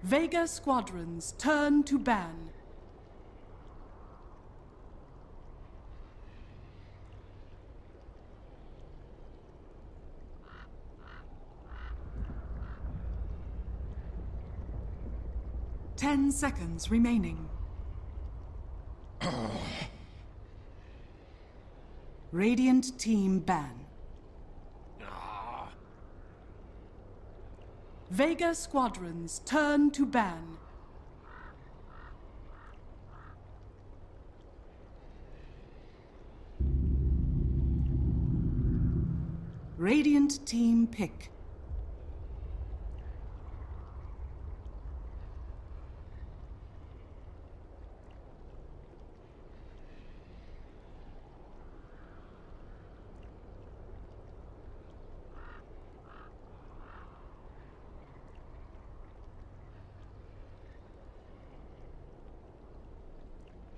Vega Squadrons, turn to ban. Ten seconds remaining. Radiant team ban. Vega Squadrons, turn to ban. Radiant team pick.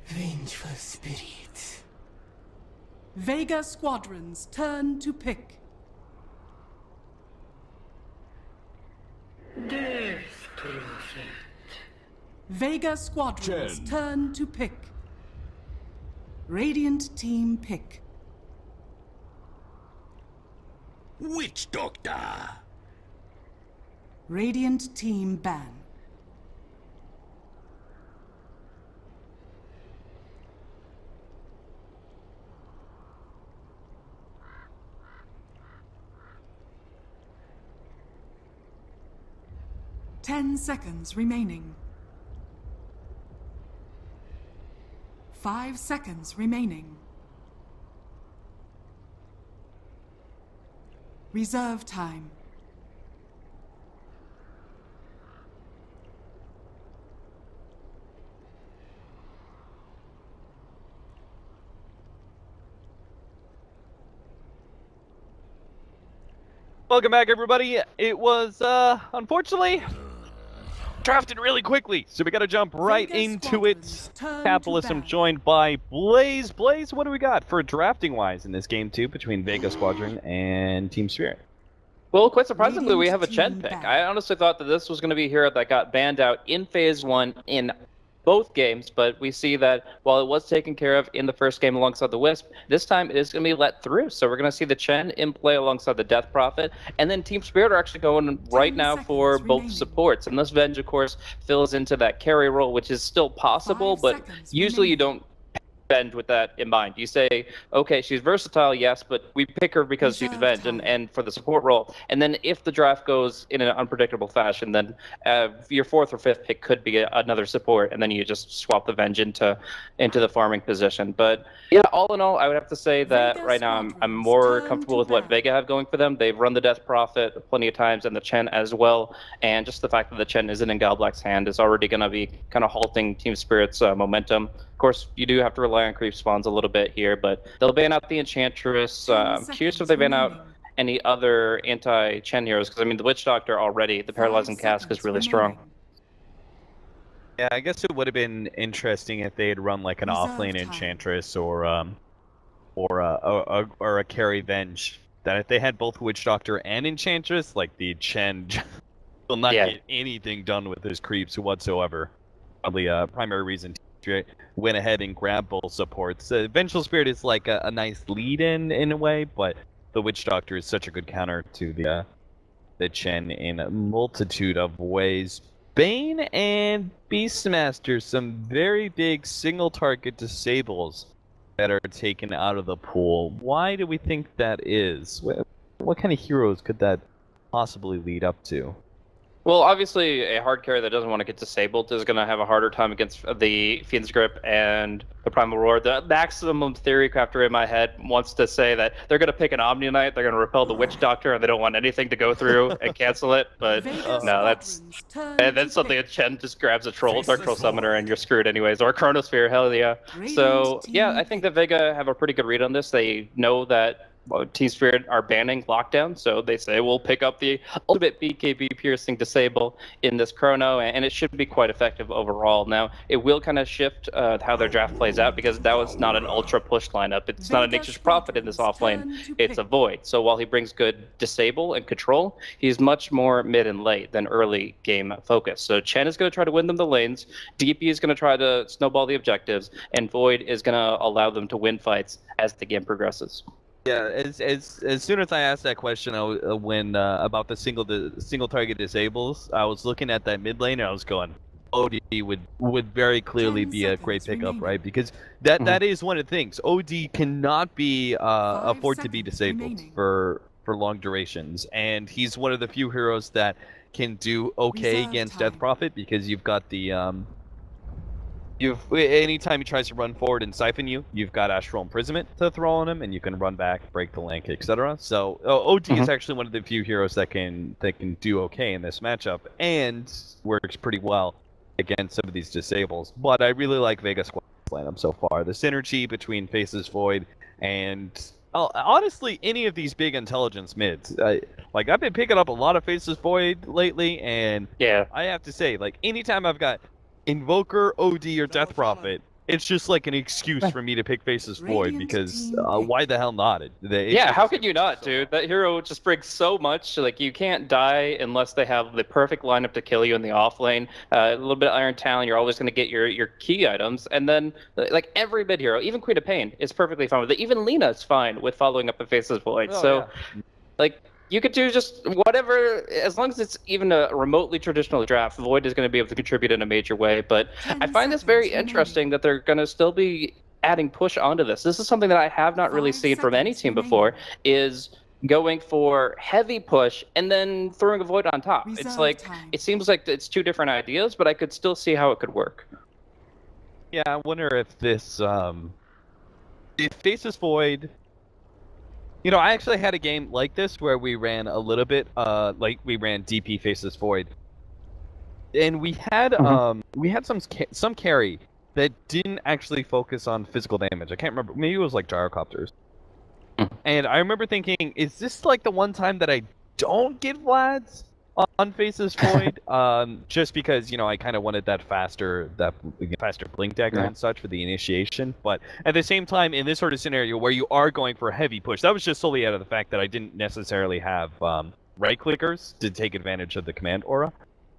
Vengeful spirits. Vega Squadrons, turn to pick. Death prophet. Vega Squadrons, turn to pick. Radiant team pick. Witch Doctor. Radiant team ban. Ten seconds remaining. 5 seconds remaining. Reserve time. Welcome back, everybody. It was, unfortunately, drafted really quickly, so we gotta jump right into it. Capitalism joined by Blaze. Blaze, what do we got for drafting-wise in this game, too, between Vega Squadron and Team Spirit? Well, quite surprisingly, we have a Chen pick. I honestly thought that this was going to be a hero that got banned out in Phase 1 in both games, but we see that while it was taken care of in the first game alongside the Wisp, this time it is going to be let through. So we're going to see the Chen in play alongside the Death Prophet, and then Team Spirit are actually going right now for both supports. And this Venge, of course, fills into that carry role, which is still possible, but usually you don't Venge with that in mind. You say, okay, she's versatile, yes, but we pick her because she's Venge and for the support role. And then if the draft goes in an unpredictable fashion, then your 4th or 5th pick could be another support, and then you just swap the Venge into the farming position. But yeah, all in all, I would have to say that right now I'm more comfortable with what Vega have going for them. They've run the Death Prophet plenty of times and the Chen as well, and just the fact that the Chen isn't in Galblack's hand is already going to be kind of halting Team Spirit's momentum. Of course, you do have to rely on creep spawns a little bit here, but they'll ban out the Enchantress. I'm curious if they ban out any other anti-Chen heroes, because I mean the Witch Doctor already, the Paralyzing Cask is really strong. Yeah, I guess it would have been interesting if they had run like an offlane Enchantress or a carry Venge. That if they had both Witch Doctor and Enchantress, like the Chen will not get anything done with his creeps whatsoever. Probably a primary reason went ahead and grabbed both supports. Vengeful Spirit is like a nice lead-in a way, but the Witch Doctor is such a good counter to the Chen in a multitude of ways. Bane and Beastmaster, some very big single-target disables that are taken out of the pool. Why do we think that is? What kind of heroes could that possibly lead up to? Well, obviously, a hard carry that doesn't want to get disabled is going to have a harder time against the Fiend's Grip and the Primal Roar. The maximum theory crafter in my head wants to say that they're going to pick an Omni Knight, they're going to repel the Witch Doctor, and they don't want anything to go through and cancel it. But no, that's something that Chen just grabs a Troll, Dark Troll Summoner, and you're screwed anyways. Or a Chronosphere, hell yeah. So, yeah, I think that Vega have a pretty good read on this. They know that Team Spirit are banning lockdown, so they say we'll pick up the ultimate BKB piercing disable in this chrono, and it should be quite effective overall. Now, it will kind of shift how their draft plays out, because that was not an ultra push lineup. It's not a Nature's Prophet in this off lane, it's a Void. So while he brings good disable and control, he's much more mid and late than early game focus. So Chen is going to try to win them the lanes, DP is going to try to snowball the objectives, and Void is going to allow them to win fights as the game progresses. Yeah, as soon as I asked that question, when about the single target disables, I was looking at that mid lane and I was going, OD would very clearly be a great pickup, right? Because that is one of the things. OD cannot be afford to be disabled for long durations, and he's one of the few heroes that can do okay against Death Prophet, because you've got the anytime he tries to run forward and siphon you, you've got Astral Imprisonment to throw on him, and you can run back, break the link, etc. So OD is actually one of the few heroes that can do okay in this matchup, and works pretty well against some of these disables. But I really like Vega Squadron's lineup so far. The synergy between Faces Void and honestly any of these big intelligence mids. Like, I've been picking up a lot of Faces Void lately, and yeah, I have to say, like, anytime I've got Invoker, OD, or Death Prophet, it's just like an excuse for me to pick Faces Void, because why the hell not? Yeah, how could you not, dude? That hero just brings so much. Like, you can't die unless they have the perfect lineup to kill you in the off lane. A little bit of Iron Talon, you're always going to get your key items. And then, like, every mid hero, even Queen of Pain, is perfectly fine with it. Even Lina's fine with following up a Faces Void. Like, you could do just whatever, as long as it's even a remotely traditional draft, Void is going to be able to contribute in a major way. But I find this very interesting that they're going to still be adding push onto this. This is something that I have not really seen from any team before, is going for heavy push and then throwing a Void on top. It's like, it seems like it's two different ideas, but I could still see how it could work. Yeah, I wonder if this, if Faces Void... You know, I actually had a game like this where we ran a little bit, like we ran DP Faces Void, and we had some carry that didn't actually focus on physical damage. I can't remember. Maybe it was like gyrocopters. And I remember thinking, is this like the one time that I don't get Vlads on Faces Void? Just because, you know, I kind of wanted that faster blink dagger and such for the initiation. But at the same time, in this sort of scenario where you are going for a heavy push, that was just solely out of the fact that I didn't necessarily have right clickers to take advantage of the command aura.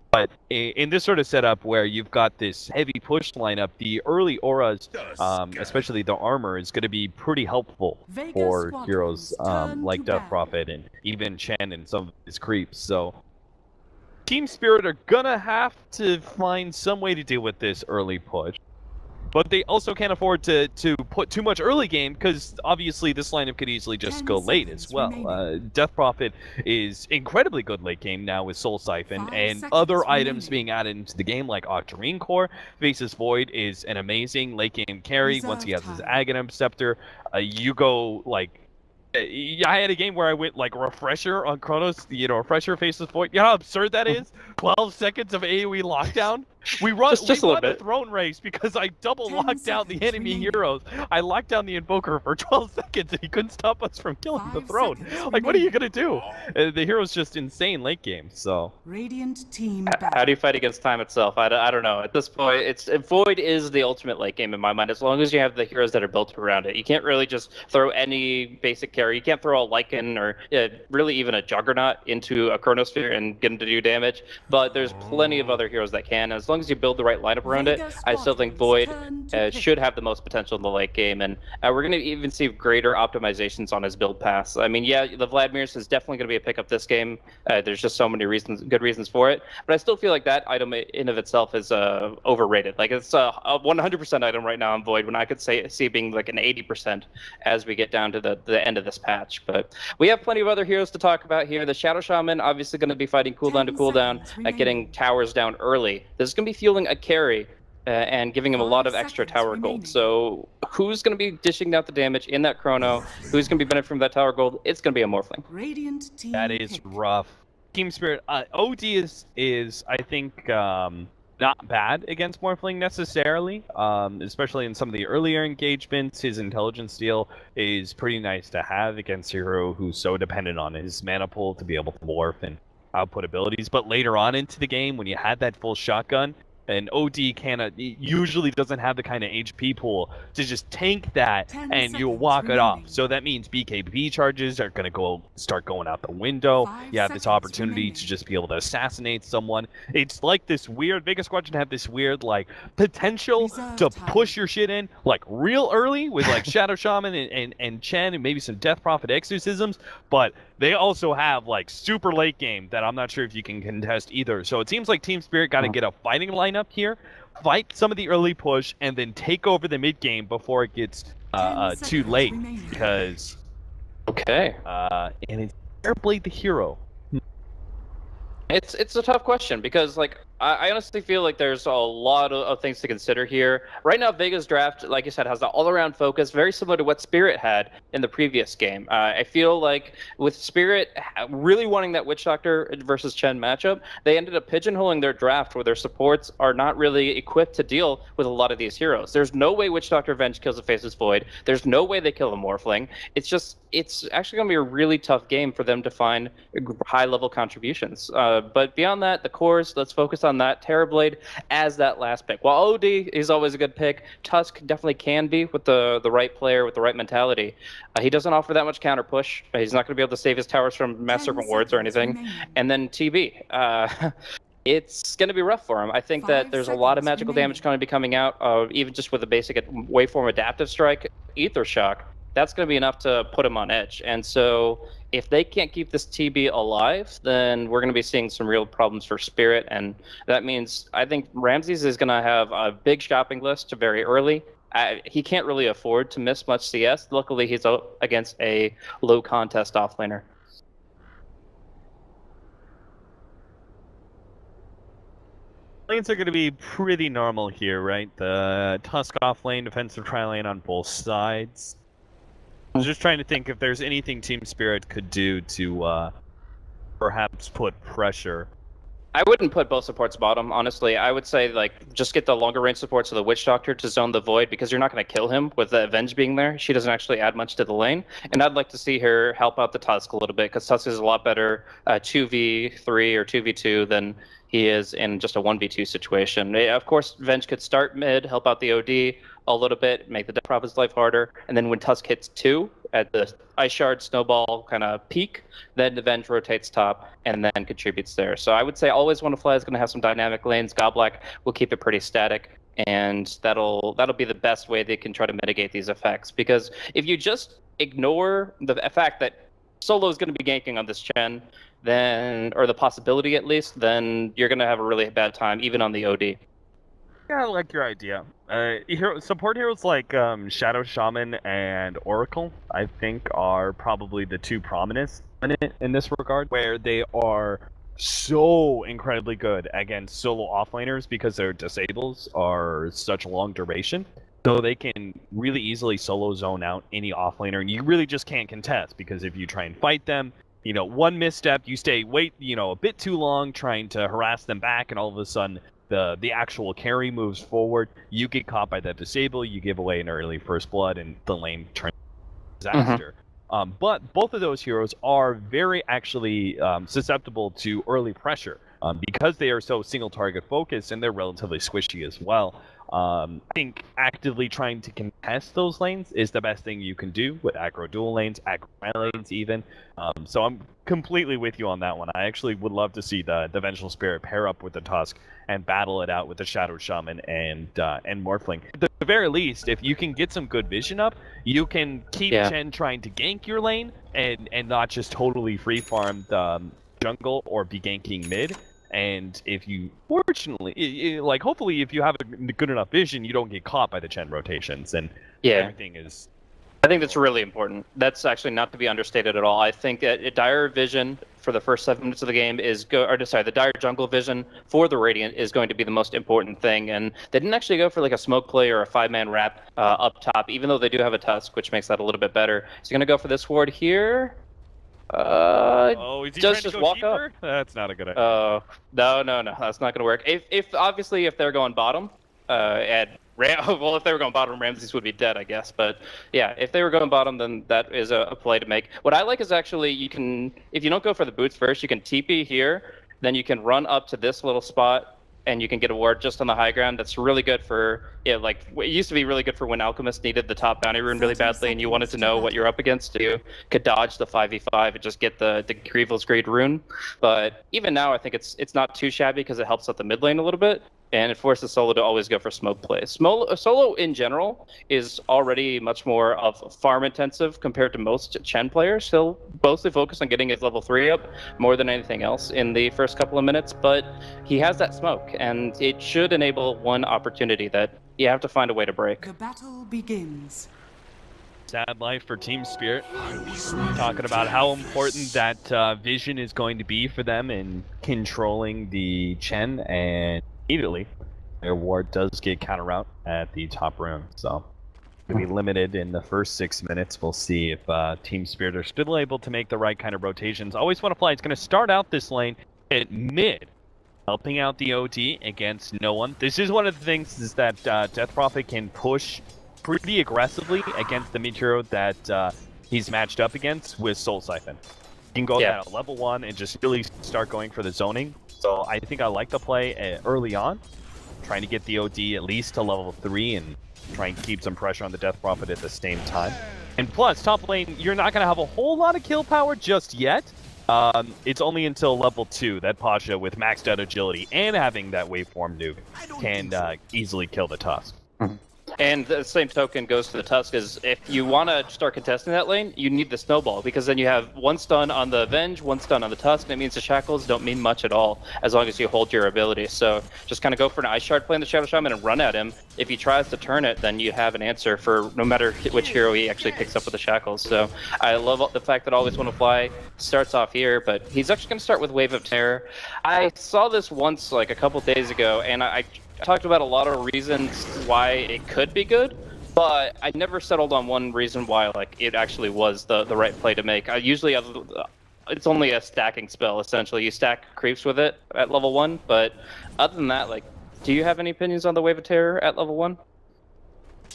But in this sort of setup where you've got this heavy push lineup, the early auras, especially the armor, is going to be pretty helpful for heroes like Death Prophet and even Chen and some of his creeps. So Team Spirit are gonna have to find some way to deal with this early push, but they also can't afford to put too much early game, because obviously this lineup could easily just go late as well. Death Prophet is incredibly good late game now with Soul Siphon and other items being added into the game like Octarine Core. Faces Void is an amazing late game carry once he has his Aghanim Scepter. You go like, I had a game where I went like refresher on Chronos, you know, refresher Faces Void. You know how absurd that is? 12 seconds of AoE lockdown? We run the throne race because I double locked down the enemy heroes. I locked down the Invoker for 12 seconds and he couldn't stop us from killing the throne. Like, what are you gonna do? The hero's just insane late game, so. Radiant team. How do you fight against time itself? I don't know. At this point, Void is the ultimate late game in my mind, as long as you have the heroes that are built around it. You can't really just throw any basic carry. You can't throw a Lycan or really even a Juggernaut into a Chronosphere and get him to do damage, but there's plenty of other heroes that can. As long as you build the right lineup around it, I still think Void should have the most potential in the late game, and we're going to even see greater optimizations on his build pass. I mean, yeah, the Vladimir's is definitely going to be a pickup this game. There's just so many good reasons for it, but I still feel like that item in of itself is overrated. Like, it's a 100% item right now on Void, when I could see it being like an 80% as we get down to the end of this patch. But we have plenty of other heroes to talk about here. The Shadow Shaman obviously going to be fighting cooldown to cooldown, getting towers down early. This is going to be fueling a carry and giving him a lot of extra tower gold. So who's going to be dishing out the damage in that chrono? Who's going to be benefiting from that tower gold? It's going to be a Morphling. Radiant team. That is rough. Team Spirit, OD is I think not bad against Morphling necessarily, especially in some of the earlier engagements. His intelligence steal is pretty nice to have against a hero who's so dependent on his mana pool to be able to morph and output abilities. But later on into the game, when you had that full shotgun, and OD usually doesn't have the kind of HP pool to just tank that and you'll walk it off. So that means BKB charges are going to start going out the window. You have this opportunity to just be able to assassinate someone. It's like this weird, Vega Squadron have this weird like potential to push your shit in like real early with like Shadow Shaman and Chen and maybe some Death Prophet exorcisms, but they also have like super late game that I'm not sure if you can contest either. So it seems like Team Spirit got to get a fighting lineup here, fight some of the early push, and then take over the mid game before it gets too late. Because and it's Airblade the hero. It's a tough question because like I honestly feel like there's a lot of things to consider here. Right now, Vega's draft, like you said, has the all-around focus, very similar to what Spirit had in the previous game. I feel like with Spirit really wanting that Witch Doctor versus Chen matchup, they ended up pigeonholing their draft where their supports are not really equipped to deal with a lot of these heroes. There's no way Witch Doctor Venge kills a Faceless Void. There's no way they kill a Morphling. It's actually going to be a really tough game for them to find high-level contributions. But beyond that, the cores, let's focus on that. Terrorblade as that last pick. While OD is always a good pick, Tusk definitely can be with the right player, with the right mentality. He doesn't offer that much counter push. He's not going to be able to save his towers from Mass Serpent Wards or anything. And then TB. It's going to be rough for him. I think that there's a lot of magical damage going to be coming out, even just with a basic waveform adaptive strike, Ether Shock. That's going to be enough to put him on edge. And so if they can't keep this TB alive, then we're going to be seeing some real problems for Spirit. And that means I think Ramses is going to have a big shopping list very early. He can't really afford to miss much CS. Luckily, he's against a low contest offlaner. Lanes are going to be pretty normal here, right? The Tusk off lane, defensive tri lane on both sides. I was just trying to think if there's anything Team Spirit could do to perhaps put pressure. I wouldn't put both supports bottom, honestly. I would say, like, just get the longer range supports of the Witch Doctor to zone the Void, because you're not going to kill him with the Avenge being there. She doesn't actually add much to the lane. And I'd like to see her help out the Tusk a little bit, because Tusk is a lot better 2v3 or 2v2 than he is in just a 1v2 situation. Of course, Venge could start mid, help out the OD a little bit, make the Death Prophet's life harder, and then when Tusk hits 2 at the Ice Shard Snowball kind of peak, then the Venge rotates top and then contributes there. So I would say Always Wanna Fly is going to have some dynamic lanes. Godblack will keep it pretty static, and that'll be the best way they can try to mitigate these effects. Because if you just ignore the fact that Solo is going to be ganking on this Chen, then, or the possibility at least, then you're going to have a really bad time, even on the OD. Yeah, I like your idea. Support heroes like Shadow Shaman and Oracle, I think, are probably the two prominent in this regard, where they are so incredibly good against solo offlaners because their disables are such long duration. So they can really easily solo zone out any offlaner, and you really just can't contest, because if you try and fight them, you know, one misstep, you wait, a bit too long trying to harass them back, and all of a sudden the actual carry moves forward. You get caught by that disable, you give away an early first blood, and the lane turns disaster. But both of those heroes are very actually susceptible to early pressure because they are so single target focused, and they're relatively squishy as well. I think actively trying to contest those lanes is the best thing you can do with aggro dual lanes, aggro lanes even. So I'm completely with you on that one. I actually would love to see the Vengeful Spirit pair up with the Tusk and battle it out with the Shadow Shaman and Morphling. At the very least, if you can get some good vision up, you can keep Chen trying to gank your lane and not just totally free farm the jungle or be ganking mid. And if you, fortunately, hopefully if you have a good enough vision, you don't get caught by the Chen rotations, and everything is... I think that's really important. That's actually not to be understated at all. I think that dire vision for the first 7 minutes of the game the dire jungle vision for the Radiant is going to be the most important thing. And they didn't actually go for like a smoke play or a 5-man wrap up top, even though they do have a Tusk, which makes that a little bit better. So you're going to go for this ward here. Oh, is he trying to just go walk deeper? up. That's not a good idea. No, that's not gonna work. If obviously if they're going bottom, well, if they were going bottom, Ramses would be dead, I guess. But yeah, if they were going bottom, then that is a play to make. What I like is actually you can, if you don't go for the boots first, you can TP here, then you can run up to this little spot, and you can get a ward just on the high ground. That's really good for, like, it used to be really good for when Alchemist needed the top bounty rune really badly, and you wanted to know what you're up against. You could dodge the 5v5 and just get the Grievel's Greed rune. But even now, I think it's not too shabby because it helps out the mid lane a little bit. And it forces Solo to always go for smoke plays. Solo in general is already much more of farm intensive compared to most Chen players. He'll mostly focus on getting his level 3 up more than anything else in the first couple of minutes, but he has that smoke, and it should enable one opportunity that you have to find a way to break. The battle begins. Sad life for Team Spirit. Talking about how important that vision is going to be for them in controlling the Chen, and immediately their ward does get counter out at the top rune, so it'll be limited in the first 6 minutes. We'll see if Team Spirit are still able to make the right kind of rotations. Always Want to Fly is going to start out this lane at mid, helping out the OT against no one. This is one of the things is that Death Prophet can push pretty aggressively against the mid hero that he's matched up against with Soul Siphon. You can go down at level 1 and just really start going for the zoning. So I think I like the play early on, trying to get the OD at least to level 3 and try and keep some pressure on the Death Prophet at the same time. And plus, top lane, you're not going to have a whole lot of kill power just yet. It's only until level 2 that Pasha, with maxed out agility and having that waveform nuke, can easily kill the Tusk. And the same token goes to the Tusk, is if you want to start contesting that lane, you need the Snowball, because then you have one stun on the Avenge, one stun on the Tusk, and it means the Shackles don't mean much at all, as long as you hold your ability. So just kind of go for an Ice Shard, play in the Shadow Shaman, and run at him. If he tries to turn it, then you have an answer for no matter which hero he actually picks up with the Shackles. So I love the fact that Always Want to Fly starts off here, but he's actually going to start with Wave of Terror. I saw this once, like a couple days ago, and I talked about a lot of reasons why it could be good, but I never settled on one reason why like it actually was the right play to make. I usually have, it's only a stacking spell essentially. You stack creeps with it at level 1, but other than that, like, do you have any opinions on the Wave of Terror at level 1?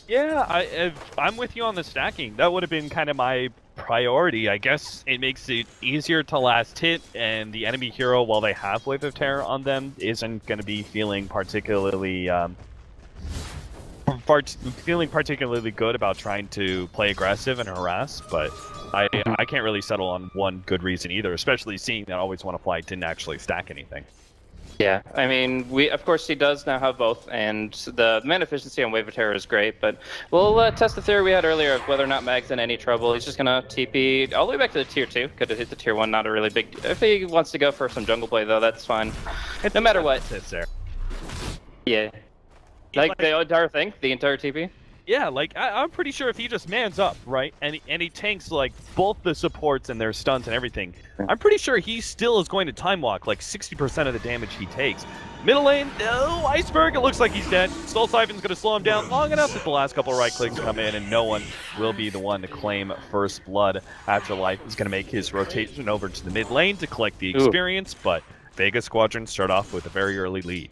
Yeah, I'm with you on the stacking. That would have been kind of my priority. I guess it makes it easier to last hit, and the enemy hero, while they have Wave of Terror on them, isn't going to be feeling particularly good about trying to play aggressive and harass. But I can't really settle on one good reason either, especially seeing that Always Want to Fly didn't actually stack anything. Yeah, I mean, of course he does now have both, and the mana efficiency on Wave of Terror is great, but we'll test the theory we had earlier of whether or not Mag's in any trouble. He's just gonna TP all the way back to the tier 2. Could have hit the tier 1, not a really big... If he wants to go for some jungle play though, that's fine. No matter what. It's there. Yeah. Like the entire thing? The entire TP? Yeah, like, I'm pretty sure if he just mans up, right, and he tanks, like, both the supports and their stuns and everything, I'm pretty sure he still is going to time walk, like, 60% of the damage he takes. Middle lane, no, Iceberg, it looks like he's dead. Soul Siphon's going to slow him down long enough that the last couple right clicks come in, and no one will be the one to claim first blood. Afterlife is going to make his rotation over to the mid lane to collect the experience, but Vega Squadron start off with a very early lead.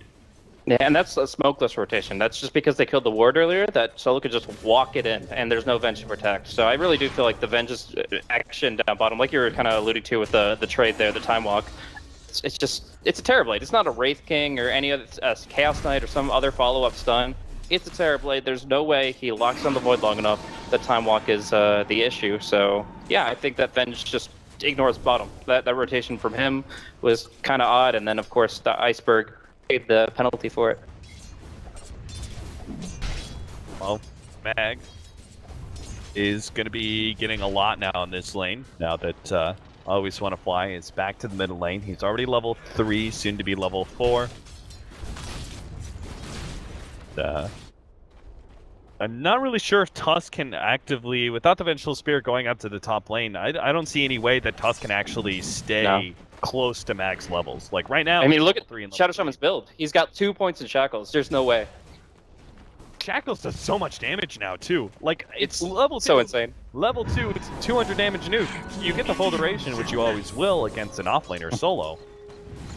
Yeah, and that's a smokeless rotation. That's just because they killed the ward earlier, that Solo could just walk it in, and there's no Venge to protect. So I really do feel like the Venge's action down bottom, like you were kind of alluding to with the trade there, the time walk, it's a Terrorblade. It's not a Wraith King or any other Chaos Knight or some other follow-up stun. It's a Terrorblade. There's no way he locks on the Void long enough that time walk is the issue. So yeah, I think that Venge just ignores bottom. That rotation from him was kind of odd, and then of course the Iceberg paid the penalty for it. Well, Mag is going to be getting a lot now in this lane, now that Always Want to Fly is back to the middle lane. He's already level 3, soon to be level 4. I'm not really sure if Tusk can actively, without the Vengeful Spirit going up to the top lane, I don't see any way that Tusk can actually stay close to max levels. Like right now, I mean, look at Shadow Shaman's build. He's got 2 points in Shackles. There's no way. Shackles does so much damage now too. Like it's level 2. So insane. Level 2, it's 200 damage nuke. You get the full duration, which you always will against an offlaner solo.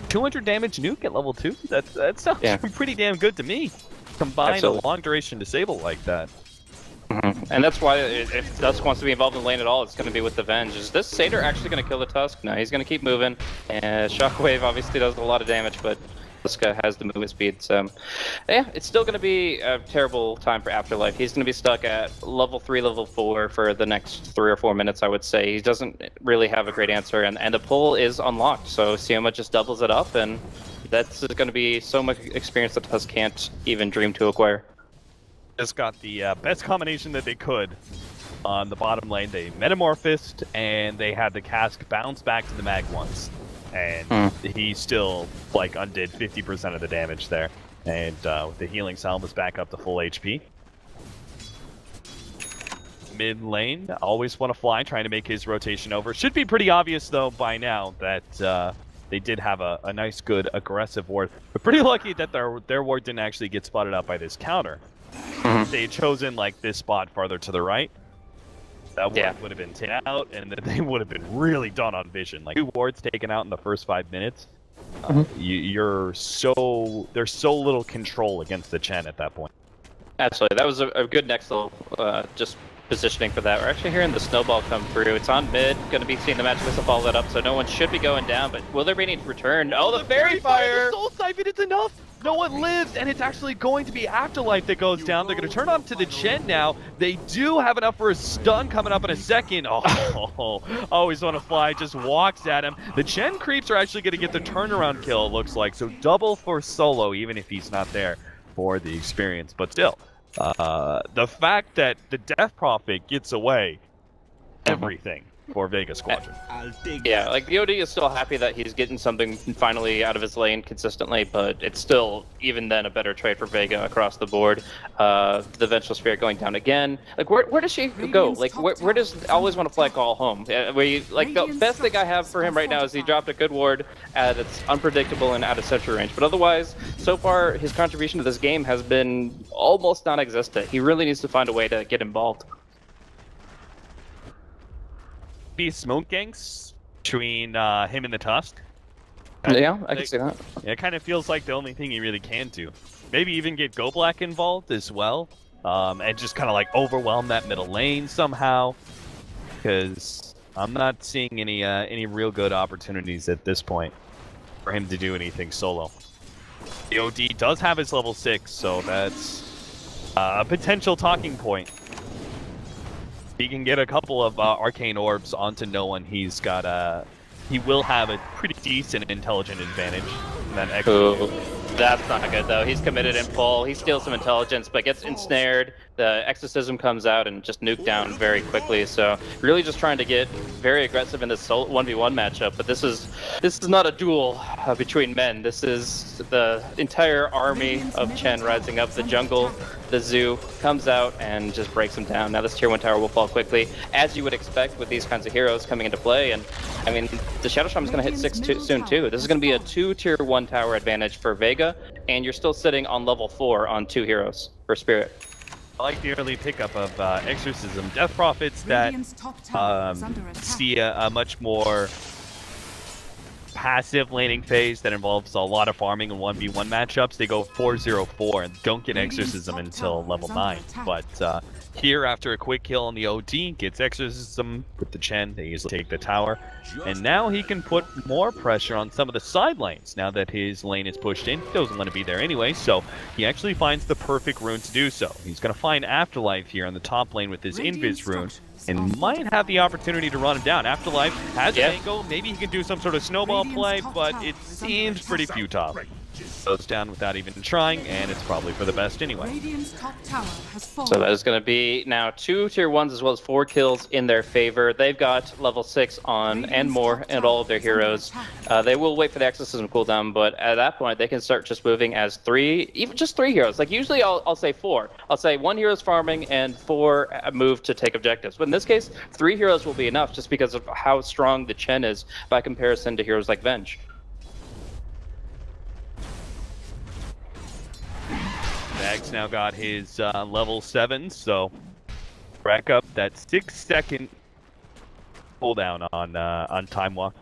200 damage nuke at level 2? That sounds pretty damn good to me. Combine a long duration disable like that. And that's why if Dusk wants to be involved in the lane at all, it's going to be with the Venge. Is this Satyr actually going to kill the Tusk? No, he's going to keep moving. And Shockwave obviously does a lot of damage, but Tusk has the movement speed. So, yeah, it's still going to be a terrible time for Afterlife. He's going to be stuck at level 3, level 4 for the next 3 or 4 minutes, I would say. He doesn't really have a great answer, and the pull is unlocked. So Sioma just doubles it up, and that's going to be so much experience that Tusk can't even dream to acquire. Just got the best combination that they could on the bottom lane. They metamorphosed, and they had the cask bounce back to the mag once. And he still, like, undid 50% of the damage there. And with the healing salve was back up to full HP. Mid lane, always want to fly, trying to make his rotation over. Should be pretty obvious, though, by now that they did have a nice, good, aggressive ward. But pretty lucky that their ward didn't actually get spotted out by this counter. They had chosen like this spot farther to the right. That ward would have been taken out, and then they would have been really done on vision. Like 2 wards taken out in the first 5 minutes. There's so little control against the Chen at that point. Absolutely, that was a good next level just positioning for that. We're actually hearing the snowball come through. It's on mid, going to be seeing the match missile follow that up, so no one should be going down, but will there be any return? Oh, the Fairy Fire! The Soul Siphon, it's enough! No one lives, and it's actually going to be Afterlife that goes down. They're going to turn on to the Chen now. They do have enough for a stun coming up in a second. Oh, always want to fly, just walks at him. The Chen creeps are actually going to get the turnaround kill, it looks like. So double for Solo, even if he's not there for the experience. But still, the fact that the Death Prophet gets away, everything for Vega Squadron. Yeah, like the OD is still happy that he's getting something finally out of his lane consistently, but it's still, even then, a better trade for Vega across the board. The Vengeful Spirit going down again. Like, where does she go? Like, where does always want to fly call home? Like, the best thing I have for him right now is he dropped a good ward that's unpredictable and out of sentry range. But otherwise, so far, his contribution to this game has been almost non-existent. He really needs to find a way to get involved. Be smoke ganks between him and the Tusk. Yeah, I can see that. Yeah, it kind of feels like the only thing he really can do. Maybe even get Go Black involved as well, and just kind of like overwhelm that middle lane somehow. Because I'm not seeing any real good opportunities at this point for him to do anything solo. The OD does have his level 6, so that's a potential talking point. He can get a couple of arcane orbs onto no one. He will have a pretty decent intelligent advantage. That's not good though. He's committed in full. He steals some intelligence, but gets ensnared. The exorcism comes out and just nuked down very quickly. So really just trying to get very aggressive in this 1v1 matchup. But this is not a duel between men. This is the entire army of Chen rising up. The jungle, the zoo comes out and just breaks him down. Now this tier 1 tower will fall quickly, as you would expect with these kinds of heroes coming into play. And I mean, the Shadow Storm is going to hit 6 soon too. This is going to be a 2 tier 1 tower advantage for Vega, and you're still sitting on level 4 on 2 heroes for Spirit. I like the early pickup of Exorcism. Death Prophets that see a much more passive laning phase that involves a lot of farming and 1v1 matchups. They go 4-0-4 and don't get Exorcism until level 9. But here, after a quick kill on the OD, gets Exorcism with the Chen. They easily take the tower. And now he can put more pressure on some of the side lanes now that his lane is pushed in. He doesn't want to be there anyway, so he actually finds the perfect rune to do so. He's going to find Afterlife here on the top lane with his Invis rune, and might have the opportunity to run him down. Afterlife has an angle. Maybe he can do some sort of snowball play, but it seems pretty futile. Goes down without even trying, and it's probably for the best anyway. So that is going to be now 2 tier 1s as well as 4 kills in their favor. They've got level 6 on and more and all of their heroes. They will wait for the exorcism cooldown, but at that point they can start just moving as 3, even just 3 heroes. Like usually I'll say 4. I'll say 1 hero is farming and 4 move to take objectives. But in this case, 3 heroes will be enough just because of how strong the Chen is by comparison to heroes like Venge. Mag's now got his level 7, so Rack up that 6-second cooldown on Time Walk.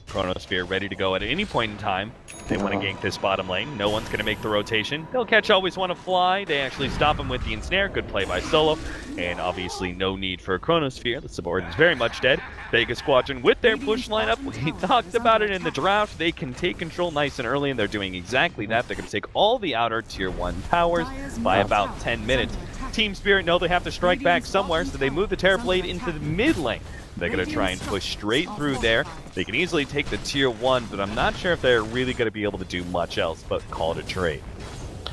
Chronosphere ready to go at any point in time. They want to gank this bottom lane. No one's going to make the rotation. They'll catch always want to fly. They actually stop him with the ensnare. Good play by Solo. And obviously no need for a Chronosphere. The support is very much dead. Vega Squadron with their push lineup. We talked about it in the draft. They can take control nice and early, and they're doing exactly that. They're going to take all the outer tier 1 towers by about 10 minutes. Team Spirit know they have to strike back somewhere, so they move the Terrorblade into the mid lane. They're going to try and push straight through there. They can easily take the tier 1, but I'm not sure if they're really going to be able to do much else but call it a trade.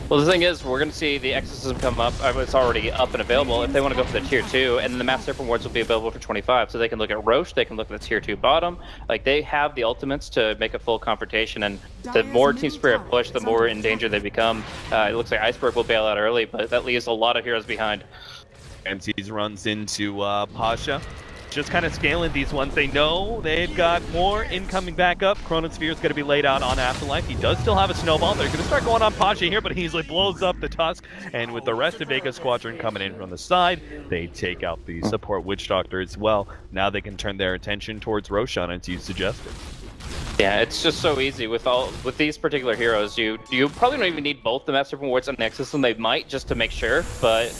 Well, the thing is, we're going to see the Exorcism come up. It's already up and available if they want to go for the tier 2, and then the Mass Serpent Wards will be available for 25. So they can look at Roche, they can look at the tier 2 bottom. Like, they have the ultimates to make a full confrontation, and the more Team Spirit push, the more in danger they become. It looks like Iceberg will bail out early, but that leaves a lot of heroes behind. MCs runs into Pasha. Just kind of scaling these ones. They know they've got more incoming backup. Chronosphere is going to be laid out on Afterlife. He does still have a snowball. They're going to start going on Pasha here, but he easily blows up the Tusk. And with the rest of Vega Squadron coming in from the side, they take out the support Witch Doctor as well. Now they can turn their attention towards Roshan, as you suggested. Yeah, it's just so easy with these particular heroes. You probably don't even need both the Master Serpent Wards and Nexus, and they might just to make sure, but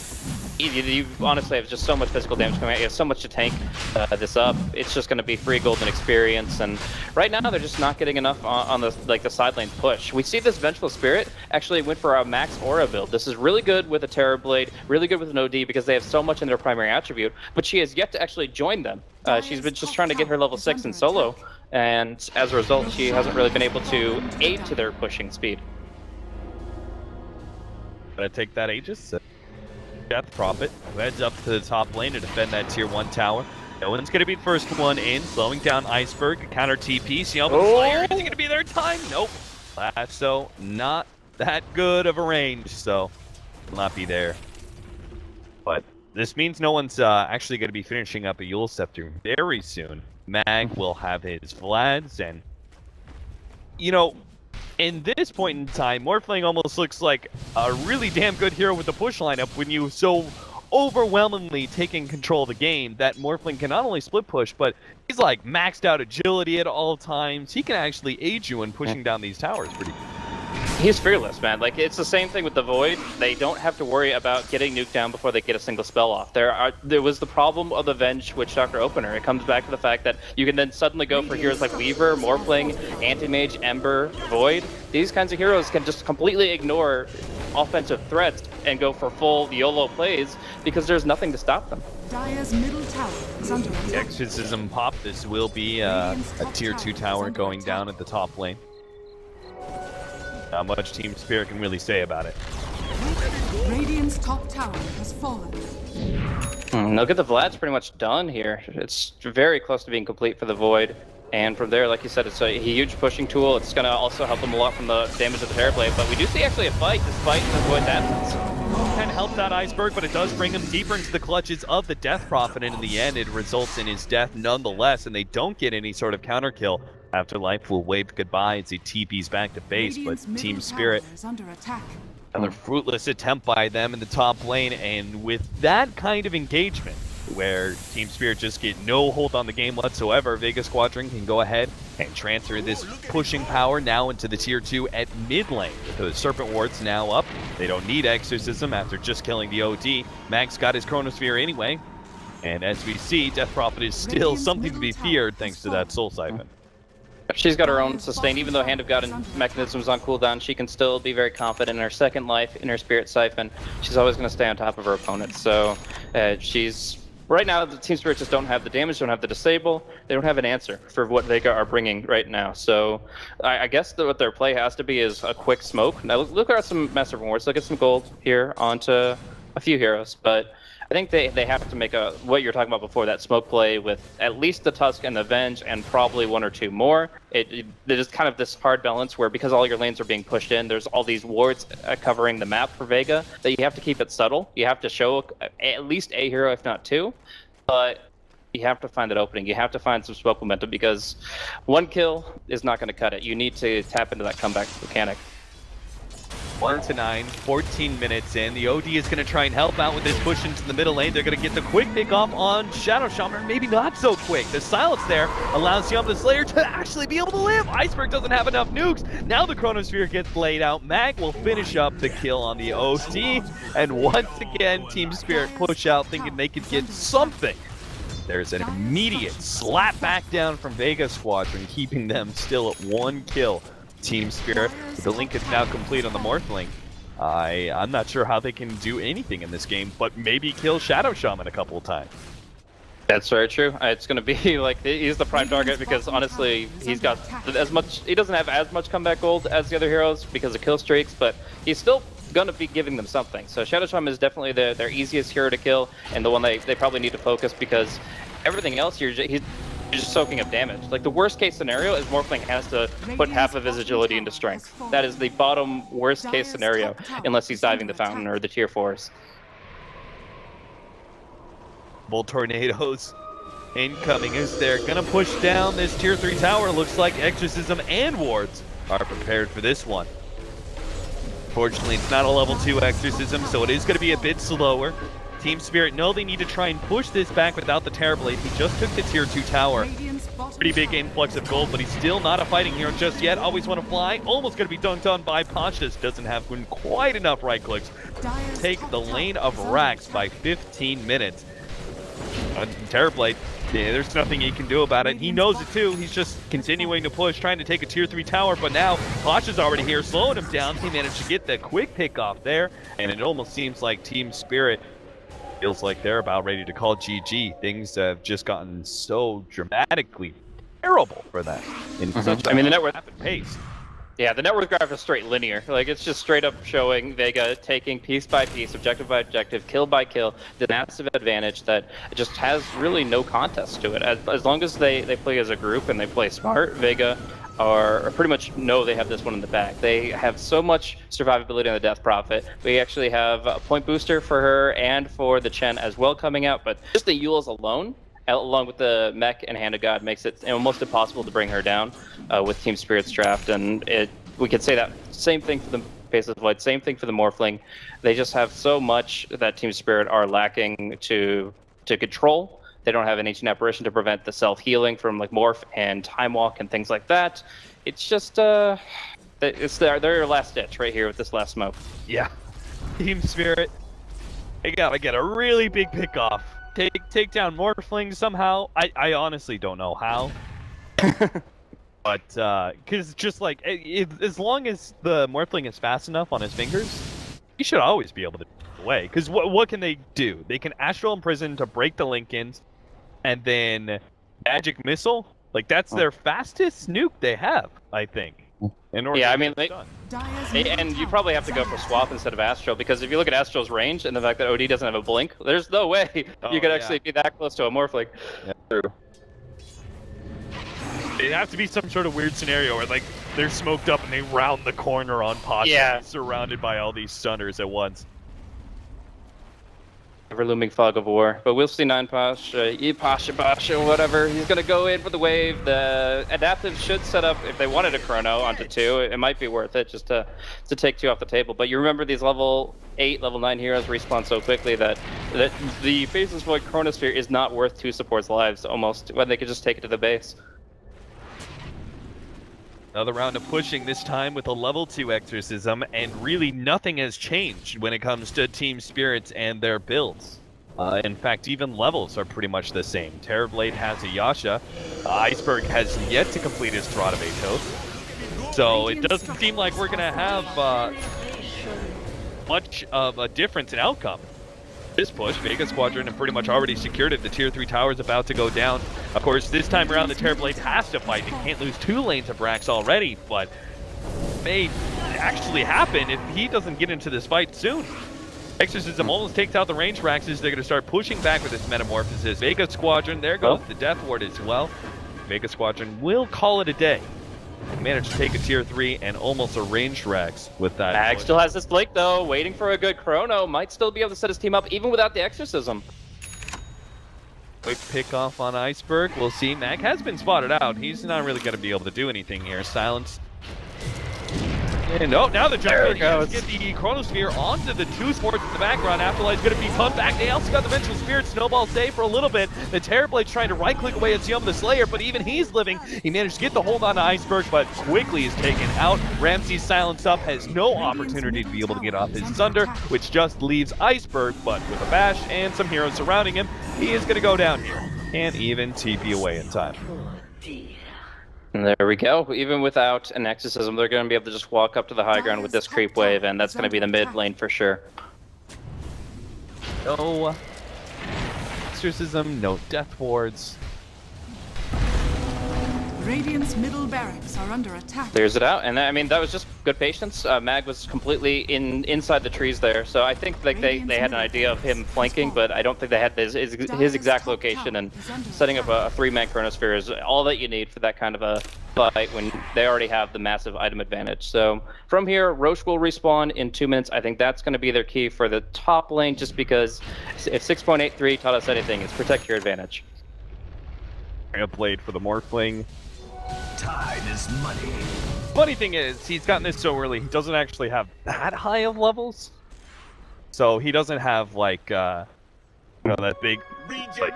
you honestly have just so much physical damage coming out. You have so much to tank this up. It's just going to be free golden experience, and right now they're just not getting enough on the the side lane push. We see this Vengeful Spirit actually went for a max aura build. This is really good with a Terrorblade, really good with an OD because they have so much in their primary attribute, but she has yet to actually join them. She's been just trying to get her level 6 in solo, and as a result, she hasn't really been able to aid to their pushing speed. Gonna take that Aegis. Death Prophet, who heads up to the top lane to defend that tier 1 tower. No one's going to be the first one in, slowing down Iceberg, counter TP, see how much Slayer, is he going to be there in time? Nope. So not that good of a range, so will not be there. But this means no one's actually going to be finishing up a Yule Scepter very soon. Mag will have his Vlads, and you know, in this point in time, Morphling almost looks like a really damn good hero with the push lineup when you so overwhelmingly taking control of the game that Morphling can not only split push, but he's like maxed out agility at all times. He can actually aid you in pushing down these towers pretty good. He's fearless, man. Like, it's the same thing with the Void. They don't have to worry about getting nuked down before they get a single spell off. There was the problem of the Venge Witch Doctor opener. It comes back to the fact that you can then suddenly go for heroes like Weaver, Morphling, Anti-Mage, Ember, Void. These kinds of heroes can just completely ignore offensive threats and go for full YOLO plays because there's nothing to stop them. Dire's middle tower is under attack. Exorcism pop. This will be a tier 2 tower going down at the top lane. Not much Team Spirit can really say about it. Radiant's top tower has fallen. Look at the Vlad's pretty much done here. It's very close to being complete for the Void. And from there, like you said, it's a huge pushing tool. It's going to also help them a lot from the damage of the Terrorblade. But we do see actually a fight despite the Void's absence. Kind of helps that Iceberg, but it does bring him deeper into the clutches of the Death Prophet. And in the end, it results in his death nonetheless. And they don't get any sort of counter kill. Afterlife will wave goodbye as he TPs back to base, but Team Spirit, another fruitless attempt by them in the top lane, and with that kind of engagement, where Team Spirit just get no hold on the game whatsoever, Vega Squadron can go ahead and transfer this pushing power now into the tier 2 at mid lane. The Serpent Wards now up. They don't need Exorcism after just killing the OD. Mag's got his Chronosphere anyway, and as we see, Death Prophet is still something to be feared thanks to that Soul Siphon. She's got her own sustain. Even though Hand of God and Mechanism's on cooldown, she can still be very confident in her second life, in her Spirit Siphon. She's always going to stay on top of her opponents. So she's... Right now, the Team Spirit just don't have the damage, don't have the disable. They don't have an answer for what Vega are bringing right now. So I guess what their play has to be is a quick smoke. Now look at some Master Rewards. Look at some gold here onto a few heroes. But I think they have to make what you're talking about before, that smoke play with at least the Tusk and the Venge and probably one or two more. There's kind of this hard balance where because all your lanes are being pushed in, there's all these wards covering the map for Vega that you have to keep it subtle. You have to show at least a hero, if not two, but you have to find that opening. You have to find some smoke momentum because one kill is not going to cut it. You need to tap into that comeback mechanic. 1-9, 14 minutes in. The OD is going to try and help out with this push into the middle lane. They're going to get the quick pick off on Shadow Shaman, maybe not so quick. The silence there allows Yum the Slayer to actually be able to live. Iceberg doesn't have enough nukes. Now the Chronosphere gets laid out. Mag will finish up the kill on the OD. And once again, Team Spirit push out thinking they could get something. There's an immediate slap back down from Vega Squadron, keeping them still at 1 kill. Team Spirit, the link is now complete on the Morphling. I'm not sure how they can do anything in this game, but maybe kill Shadow Shaman a couple of times. That's very true. It's going to be like, he's the prime target because honestly, he's got as much, he doesn't have as much comeback gold as the other heroes because of kill streaks, but he's still going to be giving them something. So Shadow Shaman is definitely their easiest hero to kill and the one they probably need to focus because everything else, he's just soaking up damage. Like the worst case scenario is Morphling has to put half of his agility into strength. That is the bottom worst case scenario unless he's diving the fountain or the tier 4s. Tornadoes incoming as they're gonna push down this tier 3 tower. Looks like Exorcism and Wards are prepared for this one. Fortunately, it's not a level 2 Exorcism, so it is gonna be a bit slower. Team Spirit know they need to try and push this back without the Terrorblade. He just took the tier 2 tower. Pretty big influx of gold, but he's still not a fighting hero just yet. Always want to fly. Almost going to be dunked on by Pontius. Doesn't have quite enough right clicks. Take the lane of Rax by 15 minutes. Terrorblade, yeah, there's nothing he can do about it. He knows it too. He's just continuing to push, trying to take a tier 3 tower, but now Pasha's already here, slowing him down. He managed to get the quick pick off there, and it almost seems like Team Spirit feels like they're about ready to call GG. Things have just gotten so dramatically terrible for them in such a rapid pace. Yeah, the network graph is straight linear. Like, it's just straight up showing Vega taking piece by piece, objective by objective, kill by kill, the massive advantage that just has really no contest to it. As long as they play as a group and they play smart, Vega are pretty much know they have this one in the bag. They have so much survivability on the Death Prophet. We actually have a point booster for her and for the Chen as well coming out, but just the Yules alone, along with the Mech and Hand of God, makes it almost impossible to bring her down with Team Spirit's draft. And we could say that same thing for the Face of Void, same thing for the Morphling. They just have so much that Team Spirit are lacking to control. They don't have an Ancient Apparition to prevent the self-healing from like Morph and Time Walk and things like that. It's just, it's their last ditch right here with this last smoke. Yeah. Team Spirit, they gotta get a really big pick off. Take down Morphling somehow. I honestly don't know how. But, because just like, as long as the Morphling is fast enough on his fingers, he should always be able to get away. Because what can they do? They can Astral Imprison to break the Linkens, and then Magic Missile. Like, that's their fastest nuke they have, I think. Yeah, I mean, and you probably have to go for Swap instead of Astral, because if you look at Astral's range and the fact that OD doesn't have a blink, there's no way you could actually be that close to a Morphling. Yeah, true. It'd have to be some sort of weird scenario where, like, they're smoked up and they round the corner on Pasha, surrounded by all these stunners at once. Ever-looming fog of war. But we'll see 9 Pasha, Pasha, whatever. He's going to go in for the wave. The adaptive should set up, if they wanted a chrono onto 2, it might be worth it just to take 2 off the table. But you remember these level 8, level 9 heroes respawn so quickly that the Faceless Void Chronosphere is not worth 2 supports' lives almost, when they could just take it to the base. Another round of pushing, this time with a level 2 Exorcism, and really nothing has changed when it comes to Team Spirits and their builds. In fact, even levels are pretty much the same. Terrorblade has a Yasha. Iceberg has yet to complete his Trot of Atos. So it doesn't seem like we're going to have much of a difference in outcome. This push, Vega Squadron have pretty much already secured it. The tier 3 tower is about to go down. Of course, this time around, the Terrorblade has to fight. He can't lose 2 lanes of Rax already, but may actually happen if he doesn't get into this fight soon. Exorcism almost takes out the range Raxes. They're going to start pushing back with this Metamorphosis. Vega Squadron, there goes the Death Ward as well. Vega Squadron will call it a day. Managed to take a tier 3 and almost a ranged Rax with that. Mag still has this blink though, waiting for a good chrono. Might still be able to set his team up even without the Exorcism. Quick pick off on Iceberg. We'll see. Mag has been spotted out. He's not really going to be able to do anything here. Silence And oh, now the There jump it goes. get the Chronosphere onto the two sports in the background. Afterlife's going to be pumped back. They also got the Vengeful Spirit. Snowball stay for a little bit. The Terrorblade's trying to right-click away at Yum the Slayer, but even he's living. He managed to get the hold on to Iceberg, but quickly is taken out. Ramsey's silenced up, has no opportunity to be able to get off his Thunder, which just leaves Iceberg, but with a bash and some heroes surrounding him, he is going to go down here. Can't even TP away in time. And there we go. Even without an exorcism, they're going to be able to just walk up to the high ground with this creep wave, and that's going to be the mid lane for sure. No exorcism, no death wards. Radiant's middle barracks are under attack. Clears it out, and I mean that was just good patience. Mag was completely inside the trees there, so I think like they had an idea of him flanking, but I don't think they had his exact location. And setting up a 3-man Chronosphere is all that you need for that kind of a fight when they already have the massive item advantage. So from here, Roche will respawn in 2 minutes. I think that's going to be their key for the top lane, just because if 6.83 taught us anything, it's protect your advantage. A blade for the Morphling. Time is money. Funny thing is, he's gotten this so early, he doesn't actually have that high of levels. So he doesn't have like, you know, that big, like,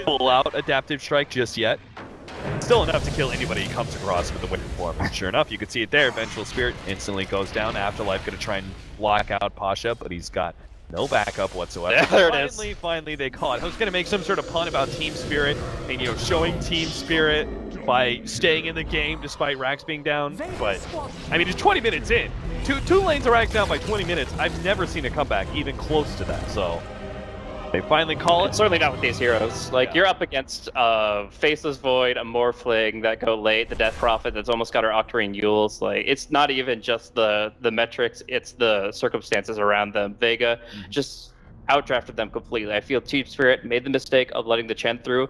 full-out adaptive strike just yet. Still enough to kill anybody he comes across with the Wicked Form. And sure enough, you can see it there. Vengeful Spirit instantly goes down. Afterlife going to try and block out Pasha, but he's got no backup whatsoever. Yeah, there it is. Finally, they call it. I was going to make some sort of pun about Team Spirit and, you know, showing Team Spirit by staying in the game despite racks being down. But, I mean, it's 20 minutes in. Two lanes are racked down by 20 minutes. I've never seen a comeback even close to that. So they finally call it. Certainly not with these heroes. Like, you're up against Faceless Void, a Morphling that go late, the Death Prophet that's almost got our Octarine Yules. Like, it's not even just the metrics, it's the circumstances around them. Vega just outdrafted them completely. I feel Team Spirit made the mistake of letting the Chen through.